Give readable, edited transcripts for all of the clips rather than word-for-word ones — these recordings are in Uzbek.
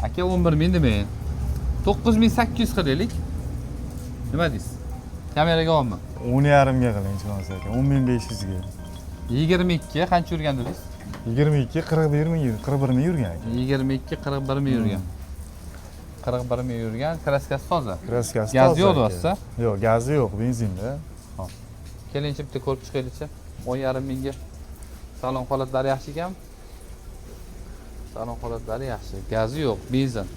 Aka 11 ming demang. 9800 qilaylik. Nima deysiz? Kameraga olma. 10,5 ga qiling chiqmasa aka. 10.500 ga. 22 qancha yurgan dedingiz? 22 41 ming yurgan aka. 22 41 ming yurgan. 41 ming yurgan, kraskasi toza. Kraskasi Gaz yo'qmi o'zsa? Yo'q, gazi yo'q, benzinda. Hop. Kelinchi bitta ko'rib chiqaylikchi. 10,5 mingga. Salon holatlari yaxshi ekanmi? Salon holatlari yaxshi. Gazi yo'q, benzin.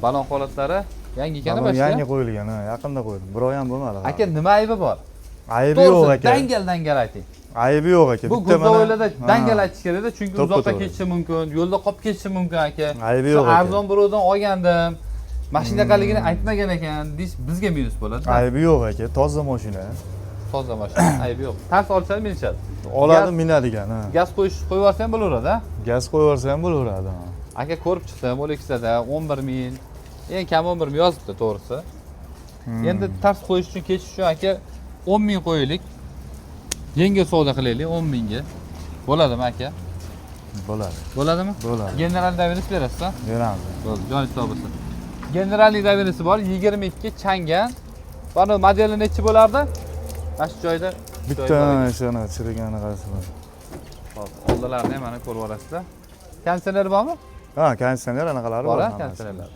Balon holatlari yangi ekani boshqa. Yangi qo'yilgan, ha, yaqinda qo'yildi. Bir oy ham bo'lmadi. Aka, nima aybi bor? Aybi yo'q aka. Dangal ayting. Aybi yo'q aka. Bu guzovlarda dangal aytish kerak-da, chunki uzoqqa ketishi mumkin, yo'lda qolib ketishi mumkin aka. Aybi yo'q aka. Arzon birovdan olgandim. Mashinaqaligini aytmagan ekan, bizga minus bo'ladi. Aybi yo'q aka, toza mashina. Toza mashina, aybi yo'q. Tars olsa minishadi. Oladi minadigan, ha. Gaz qo'yib yuborsa ham bo'laveradi-a? Gaz qo'yib yuborsa ham bo'laveradi. Aka ko'rib chiqdim, O'leksada 11 ming. Eng kam 11 ming yozibdi, to'g'risi. Endi tars qo'yish uchun ketish uchun aka 10 ming qo'yaylik. Yengil savdo qilaylik 10 mingga. Bo'ladimi aka? Bo'ladi. Bo'ladimi? Bo'ladi. General davinis berasiz-a? Beramiz. Bo'ldi, joningiz sog' bo'lsin. Generallik davinisi bor, 22 changan. Buni modeli nechi bo'lardi? Mana shu joyda bitta shuni chirigani qarasa. Hop, oldilarini ham mana ko'rib olasizlar. Konditsioner bormi? Ha, konditsioner anaqalari bor. Bor, konditsionerlar.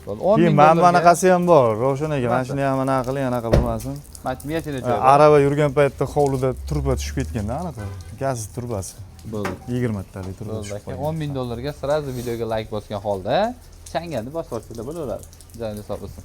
Bo'ldi, 10 ming. Keyin mana bunaqasi ham bor. Ro'shan aka, mana shuni ham anaqa qiling, anaqa bo'lmasin. Machmiyachida joy bor. Arava yurgan paytda hovlida turba tushib ketganda anaqa gaz turbasi. Bo'ldi. 20 talik turba. Bo'ldi aka, 10 ming dollarga sразу videoga like bosgan holda changanni bosib olsanglar bo'laveradi. Joyingiz sog' bo'lsin.